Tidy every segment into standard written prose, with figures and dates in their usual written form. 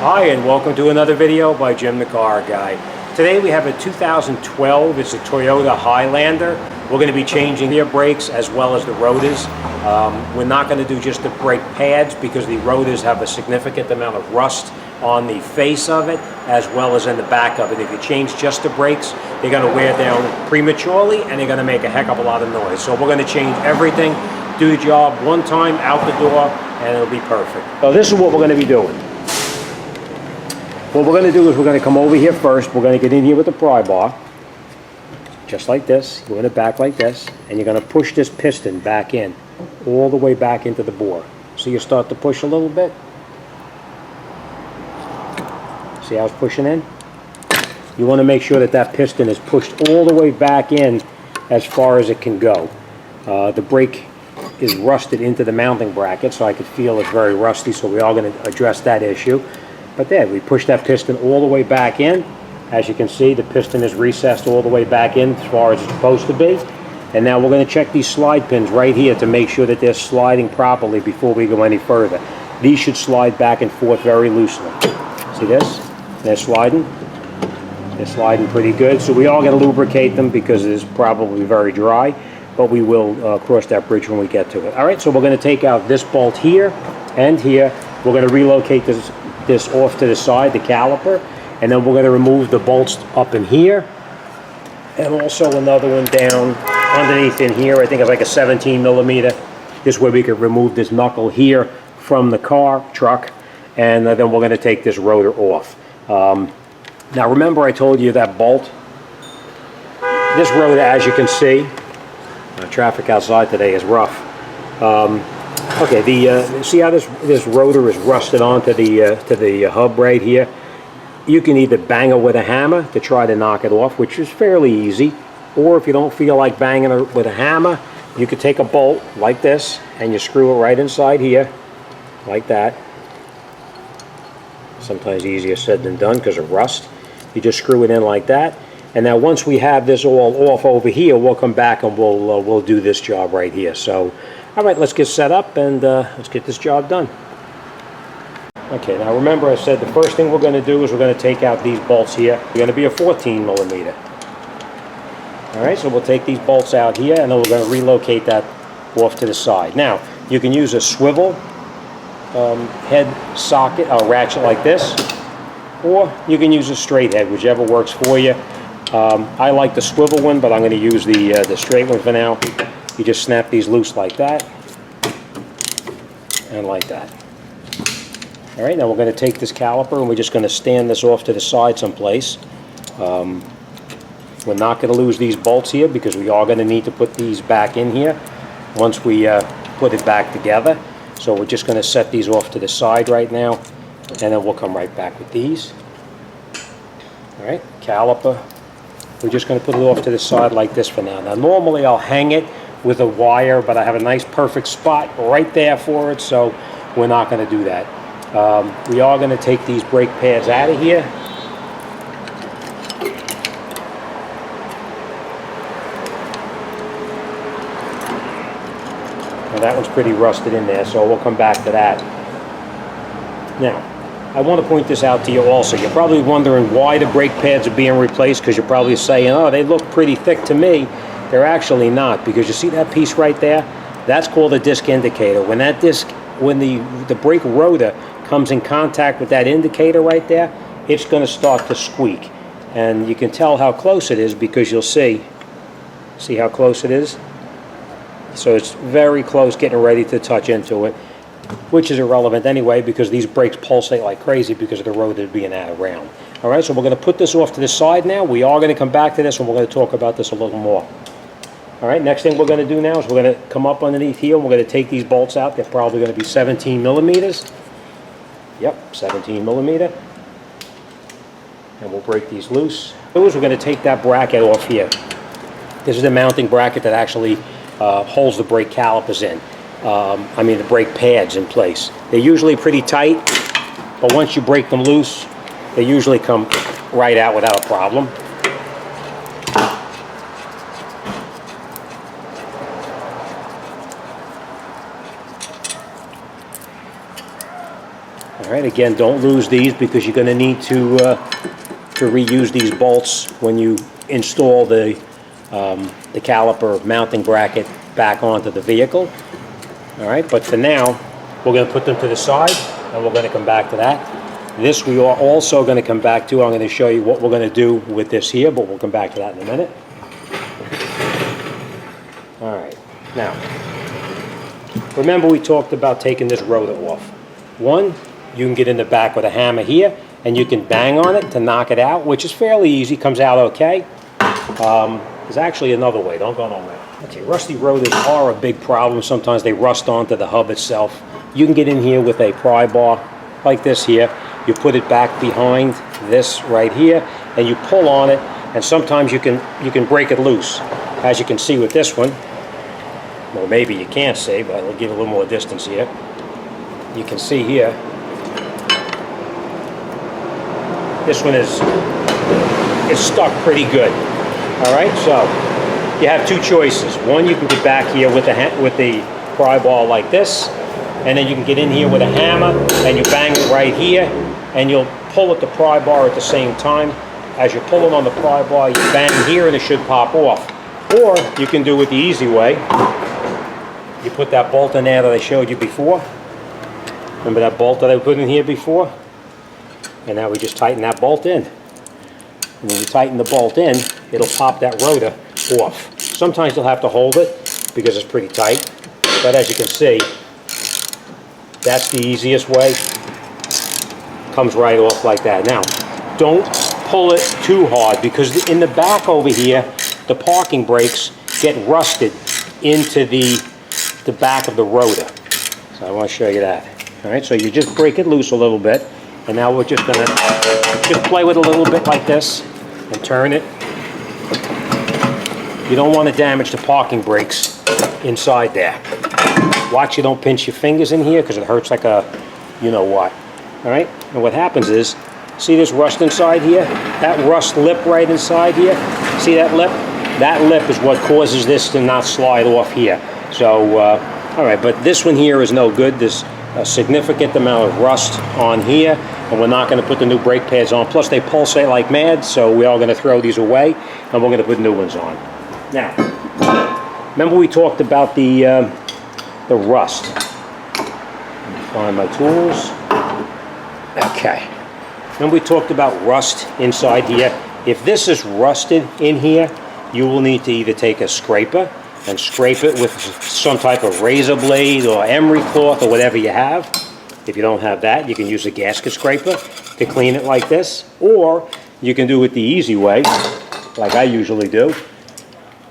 Hi, and welcome to another video by Jimthecarguy. Today we have a 2012, it's a Toyota Highlander. We're going to be changing the brakes as well as the rotors. We're not going to do just the brake pads because the rotors have a significant amount of rust on the face of it as well as in the back of it. If you change just the brakes, they're going to wear down prematurely and they're going to make a heck of a lot of noise. So we're going to change everything, do the job one time, out the door, and it'll be perfect. So this is what we're going to be doing. What we're going to do is we're going to come over here first. We're going to get in here with the pry bar, just like this. Go in the back like this, and you're going to push this piston back in, all the way back into the bore. So you start to push a little bit. See how it's pushing in? You want to make sure that that piston is pushed all the way back in as far as it can go. The brake is rusted into the mounting bracket, so I could feel it's very rusty, so we are going to address that issue. But there, we push that piston all the way back in. As you can see, the piston is recessed all the way back in as far as it's supposed to be. And now we're going to check these slide pins right here to make sure that they're sliding properly before we go any further. These should slide back and forth very loosely. See this? They're sliding. They're sliding pretty good. So we are going to lubricate them because it is probably very dry, but we will cross that bridge when we get to it. All right, so we're going to take out this bolt here and here. We're going to relocate this off to the side, the caliper, and then we're going to remove the bolts up in here and also another one down underneath in here. I think it's like a 17 millimeter. This way we could remove this knuckle here from the truck, and then we're going to take this rotor off. Now remember I told you that bolt, this rotor, as you can see, traffic outside today is rough. Okay, see how this rotor is rusted onto the hub right here? You can either bang it with a hammer to try to knock it off, which is fairly easy, or if you don't feel like banging it with a hammer, you could take a bolt like this and you screw it right inside here, like that. Sometimes easier said than done because of rust. You just screw it in like that, and now once we have this all off over here, we'll come back and we'll do this job right here. So. All right, let's get set up and let's get this job done. Okay, now remember I said the first thing we're going to do is we're going to take out these bolts here. They're going to be a 14 millimeter. All right, so we'll take these bolts out here and then we're going to relocate that off to the side. Now, you can use a swivel head socket or ratchet like this, or you can use a straight head, whichever works for you. I like the swivel one, but I'm going to use the straight one for now. You just snap these loose like that and like that. All right, now we're going to take this caliper and we're just going to stand this off to the side someplace. We're not going to lose these bolts here because we are going to need to put these back in here once we put it back together. So we're just going to set these off to the side right now, and then we'll come right back with these. All right, caliper. We're just going to put it off to the side like this for now. Now normally I'll hang it with a wire, but I have a nice perfect spot right there for it, so we're not going to do that. We are going to take these brake pads out of here. Now that one's pretty rusted in there, so we'll come back to that. Now, I want to point this out to you also. You're probably wondering why the brake pads are being replaced, because you're probably saying, oh, they look pretty thick to me. They're actually not, because you see that piece right there? That's called a disc indicator. When that disc, when the brake rotor comes in contact with that indicator right there, it's going to start to squeak. And you can tell how close it is because you'll see how close it is? So it's very close, getting ready to touch into it, which is irrelevant anyway because these brakes pulsate like crazy because of the rotor being out of round. All right, so we're going to put this off to the side now. We are going to come back to this and we're going to talk about this a little more. All right, next thing we're going to do now is we're going to come up underneath here and we're going to take these bolts out. They're probably going to be 17 millimeters. Yep, 17 millimeter. And we'll break these loose. We're going to take that bracket off here. This is the mounting bracket that actually holds the brake calipers in. The brake pads in place. They're usually pretty tight, but once you break them loose, they usually come right out without a problem. All right, again, don't lose these because you're going to need to reuse these bolts when you install the caliper mounting bracket back onto the vehicle. All right, but for now, we're going to put them to the side, and we're going to come back to that. This we are also going to come back to. I'm going to show you what we're going to do with this here, but we'll come back to that in a minute. All right, now, remember we talked about taking this rotor off. One, you can get in the back with a hammer here, and you can bang on it to knock it out, which is fairly easy, comes out okay. There's actually another way, don't go nowhere. Okay, rusty rotors are a big problem. Sometimes they rust onto the hub itself. You can get in here with a pry bar like this here. You put it back behind this right here, and you pull on it, and sometimes you can break it loose. As you can see with this one, well, maybe you can't see, but I'll give a little more distance here. You can see here, this one is stuck pretty good. All right, so you have two choices. One, you can get back here with the pry bar like this, and then you can get in here with a hammer, and you bang it right here, and you'll pull at the pry bar at the same time. As you're pulling on the pry bar, you bang here, and it should pop off. Or you can do it the easy way. You put that bolt in there that I showed you before. Remember that bolt that I put in here before? And now we just tighten that bolt in. And when you tighten the bolt in, it'll pop that rotor off. Sometimes you'll have to hold it because it's pretty tight. But as you can see, that's the easiest way. Comes right off like that. Now, don't pull it too hard because in the back over here, the parking brakes get rusted into the back of the rotor. So I want to show you that. All right, so you just break it loose a little bit, and now we're just gonna play with it a little bit like this and turn it. You don't want to damage the parking brakes inside there. Watch you don't pinch your fingers in here because it hurts like a you-know-what. All right, and what happens is, see this rust inside here? That rust lip right inside here? See that lip? That lip is what causes this to not slide off here. So, all right, but this one here is no good. There's a significant amount of rust on here, and we're not going to put the new brake pads on. Plus, they pulsate like mad, so we are going to throw these away, and we're going to put new ones on. Now, remember we talked about the rust. Let me find my tools. Okay. Remember we talked about rust inside here. If this is rusted in here, you will need to either take a scraper and scrape it with some type of razor blade or emery cloth or whatever you have. If you don't have that, you can use a gasket scraper to clean it like this. Or you can do it the easy way, like I usually do.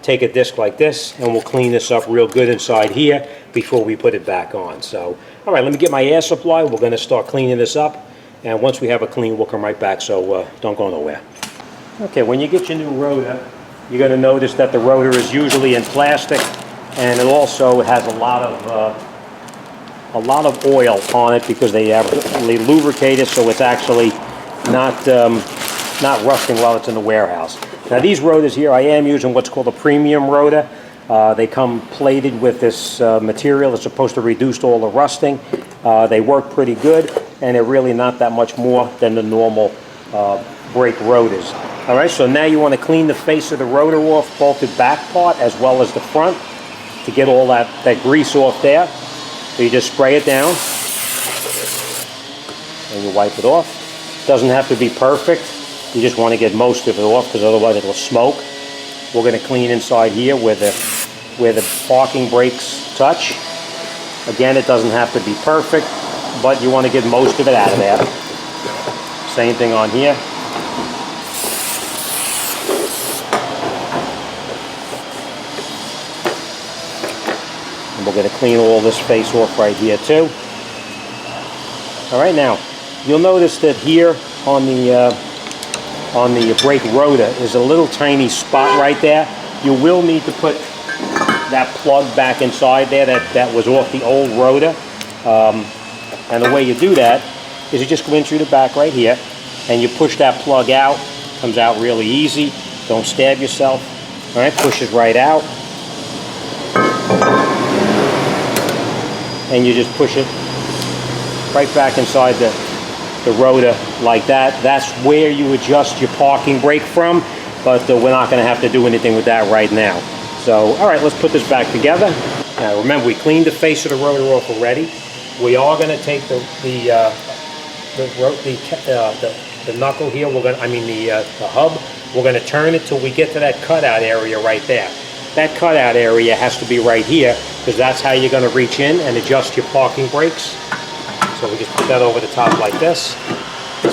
Take a disc like this, and we'll clean this up real good inside here before we put it back on. So, all right, let me get my air supply. We're going to start cleaning this up. And once we have it clean, we'll come right back, so don't go nowhere. Okay, when you get your new rotor, you're going to notice that the rotor is usually in plastic, and it also has a lot of oil on it because they lubricate it, so it's actually not rusting while it's in the warehouse. Now these rotors here, I am using what's called a premium rotor. They come plated with this material that's supposed to reduce all the rusting. They work pretty good, and they're really not that much more than the normal brake rotors. All right, so now you want to clean the face of the rotor off, both the back part as well as the front, to get all that grease off there. So you just spray it down, and you wipe it off. Doesn't have to be perfect. You just want to get most of it off because otherwise it will smoke. We're going to clean inside here where the parking brakes touch. Again, it doesn't have to be perfect, but you want to get most of it out of there. Same thing on here. And we're going to clean all this face off right here too. All right, now you'll notice that here on the brake rotor is a little tiny spot right there. You will need to put that plug back inside there that was off the old rotor. And the way you do that is you just go in through the back right here and you push that plug out. Comes out really easy. Don't stab yourself. All right, pushes right out. And you just push it right back inside the rotor like that. That's where you adjust your parking brake from, but we're not going to have to do anything with that right now. So, all right, let's put this back together. Now, remember, we cleaned the face of the rotor off already. We are going to take the knuckle here. The hub. We're going to turn it till we get to that cutout area right there. That cutout area has to be right here because that's how you're going to reach in and adjust your parking brakes. So we just put that over the top like this.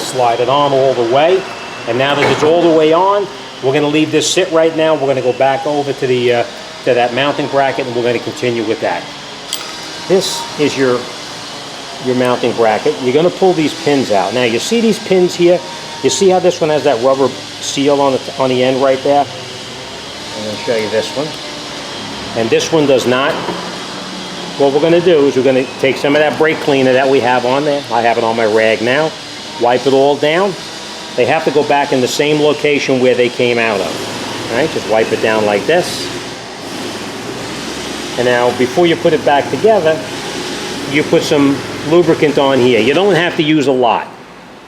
Slide it on all the way. And now that it's all the way on, we're going to leave this sit right now. We're going to go back over to that mounting bracket, and we're going to continue with that. This is your mounting bracket. You're going to pull these pins out. Now you see these pins here? You see how this one has that rubber seal on the end right there? I'm going to show you this one. And this one does not. What we're going to do is we're going to take some of that brake cleaner that we have on there. I have it on my rag now. Wipe it all down. They have to go back in the same location where they came out of. All right, just wipe it down like this. And now, before you put it back together, you put some lubricant on here. You don't have to use a lot.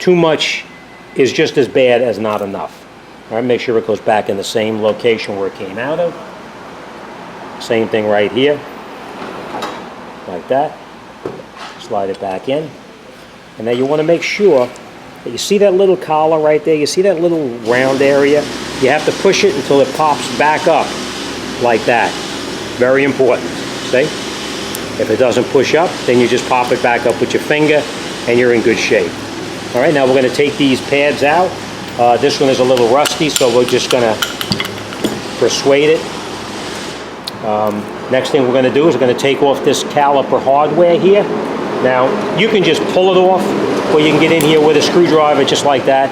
Too much is just as bad as not enough. All right, make sure it goes back in the same location where it came out of. Same thing right here. Like that. Slide it back in. And now you want to make sure that you see that little collar right there? You see that little round area? You have to push it until it pops back up like that. Very important. See? If it doesn't push up, then you just pop it back up with your finger and you're in good shape. All right, now we're going to take these pads out. This one is a little rusty, so we're just going to persuade it. Next thing we're going to do is we're going to take off this caliper hardware here. Now, you can just pull it off, or you can get in here with a screwdriver just like that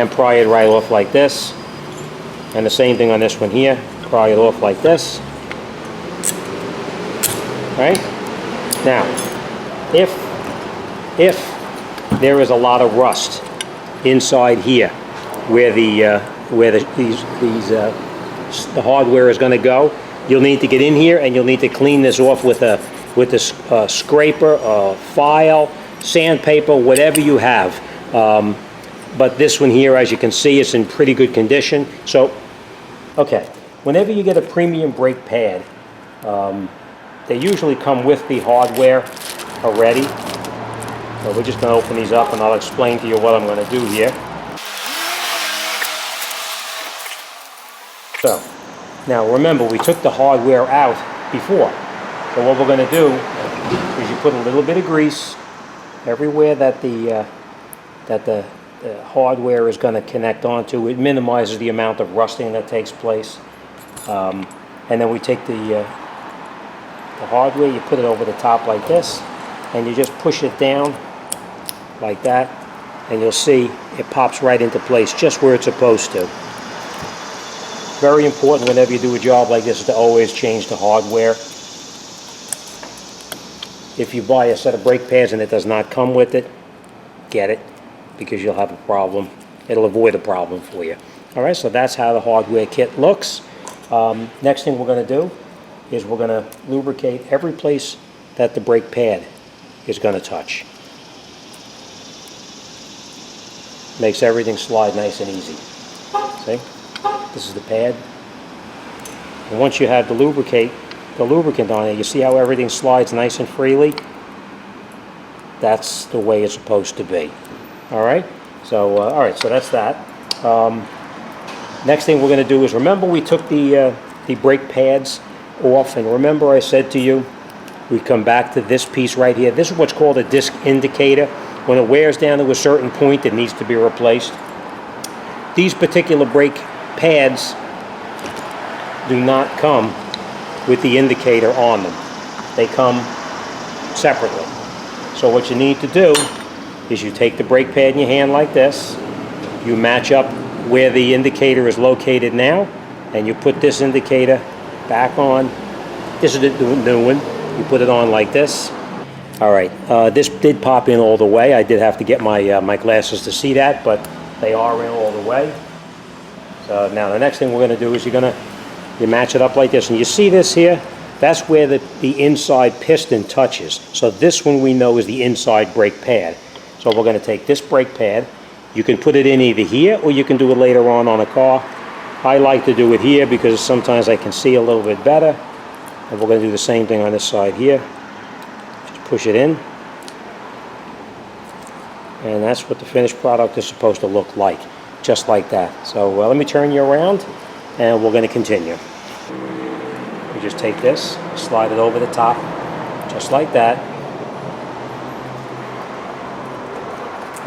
and pry it right off like this. And the same thing on this one here. Pry it off like this. All right? Now, if there is a lot of rust inside here where the hardware is going to go, you'll need to get in here and you'll need to clean this off with a scraper, a file, sandpaper, whatever you have. But this one here, as you can see, is in pretty good condition. So, okay, whenever you get a premium brake pad, they usually come with the hardware already. So we're just going to open these up and I'll explain to you what I'm going to do here. So, now remember, we took the hardware out before. So what we're going to do is you put a little bit of grease everywhere that the hardware is going to connect onto. It minimizes the amount of rusting that takes place. And then we take the hardware, you put it over the top like this, and you just push it down like that, and you'll see it pops right into place just where it's supposed to. Very important whenever you do a job like this is to always change the hardware. If you buy a set of brake pads and it does not come with it, get it, because you'll have a problem. It'll avoid a problem for you. All right, so that's how the hardware kit looks. Next thing we're going to do is we're going to lubricate every place that the brake pad is going to touch. Makes everything slide nice and easy. See? This is the pad. And once you have the lubricant on it, you see how everything slides nice and freely? That's the way it's supposed to be. All right? So, all right, so that's that. Next thing we're going to do is, remember we took the brake pads off, and remember I said to you, we come back to this piece right here. This is what's called a disc indicator. When it wears down to a certain point, it needs to be replaced. These particular brake pads do not come with the indicator on them. They come separately. So what you need to do is you take the brake pad in your hand like this, you match up where the indicator is located now, and you put this indicator back on. This is the new one. You put it on like this. All right, this did pop in all the way. I did have to get my my glasses to see that, but they are in all the way. So now the next thing we're going to do is you match it up like this, and you see this here. that's where the inside piston touches. So this one we know is the inside brake pad. So we're going to take this brake pad. You can put it in either here or you can do it later on a car. I like to do it here because sometimes I can see a little bit better. And we're going to do the same thing on this side here. Just push it in. And that's what the finished product is supposed to look like. Just like that. So let me turn you around and we're going to continue. You just take this, slide it over the top, just like that.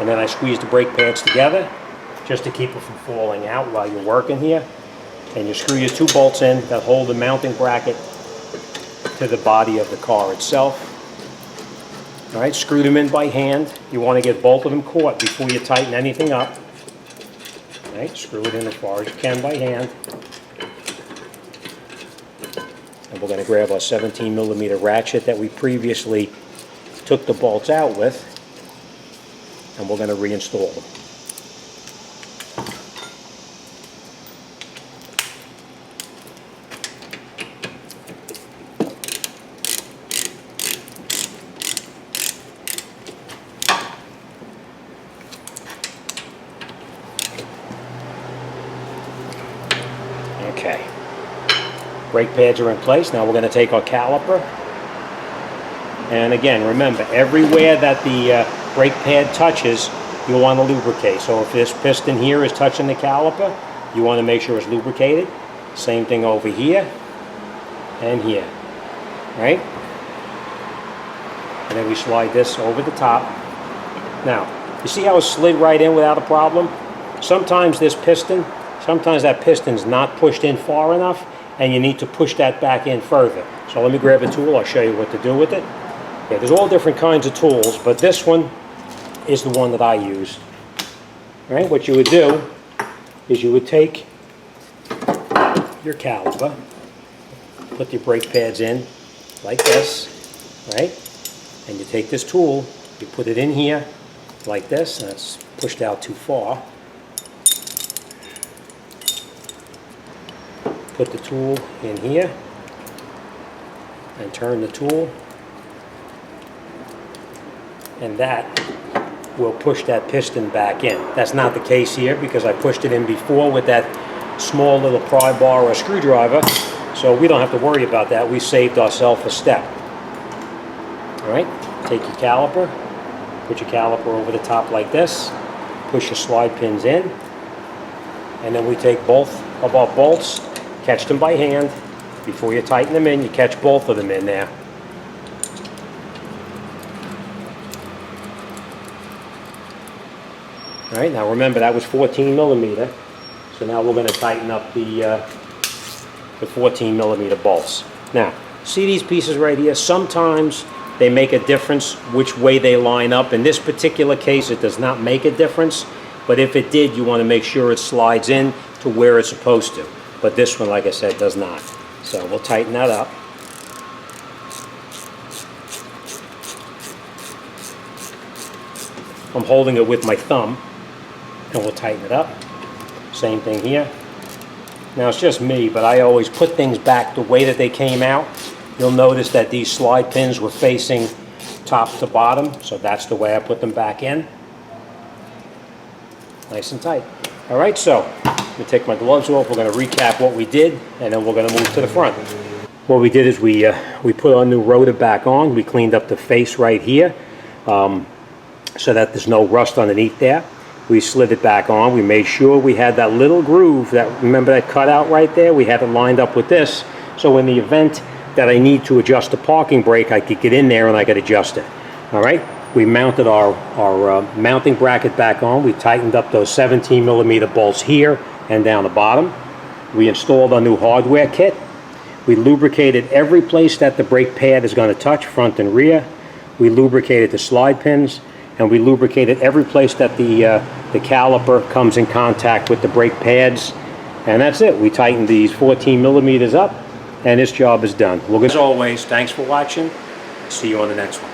And then I squeeze the brake pads together just to keep it from falling out while you're working here. And you screw your 2 bolts in that hold the mounting bracket to the body of the car itself. All right, screw them in by hand. You want to get both of them caught before you tighten anything up. All right, screw it in as far as you can by hand. And we're going to grab our 17mm ratchet that we previously took the bolts out with, and we're going to reinstall them. Okay, brake pads are in place. Now we're going to take our caliper, and again, remember, everywhere that the brake pad touches, you want to lubricate. So if this piston here is touching the caliper, you want to make sure it's lubricated. Same thing over here and here, right? And then we slide this over the top. Now, you see how it slid right in without a problem? Sometimes that piston's not pushed in far enough, and you need to push that back in further. So let me grab a tool, I'll show you what to do with it. Okay, there's all different kinds of tools, but this one is the one that I use. All right, what you would do is you would take your caliper, put your brake pads in like this, right? And you take this tool, you put it in here like this, and it's pushed out too far. Put the tool in here and turn the tool, and that will push that piston back in. That's not the case here because I pushed it in before with that small little pry bar or screwdriver, so we don't have to worry about that. We saved ourselves a step. All right, take your caliper, put your caliper over the top like this, push your slide pins in, and then we take both of our bolts, catch them by hand. Before you tighten them in, you catch both of them in there. All right, now remember that was 14mm, so now we're going to tighten up the 14mm bolts. Now, see these pieces right here? Sometimes they make a difference which way they line up. In this particular case, it does not make a difference, but if it did, you want to make sure it slides in to where it's supposed to. But this one, like I said, does not. So we'll tighten that up. I'm holding it with my thumb, and we'll tighten it up. Same thing here. Now it's just me, but I always put things back the way that they came out. You'll notice that these slide pins were facing top to bottom, so that's the way I put them back in. Nice and tight. All right, so I'm going to take my gloves off. We're going to recap what we did, and then we're going to move to the front. What we did is we put our new rotor back on. We cleaned up the face right here so that there's no rust underneath there. We slid it back on. We made sure we had that little groove, that, remember that cutout right there? We had it lined up with this, so in the event that I need to adjust the parking brake, I could get in there and I could adjust it. All right? We mounted our mounting bracket back on. We tightened up those 17mm bolts here and down the bottom. We installed our new hardware kit. We lubricated every place that the brake pad is going to touch, front and rear. We lubricated the slide pins, and we lubricated every place that the caliper comes in contact with the brake pads. And that's it. We tightened these 14mm up, and this job is done. As always, thanks for watching. See you on the next one.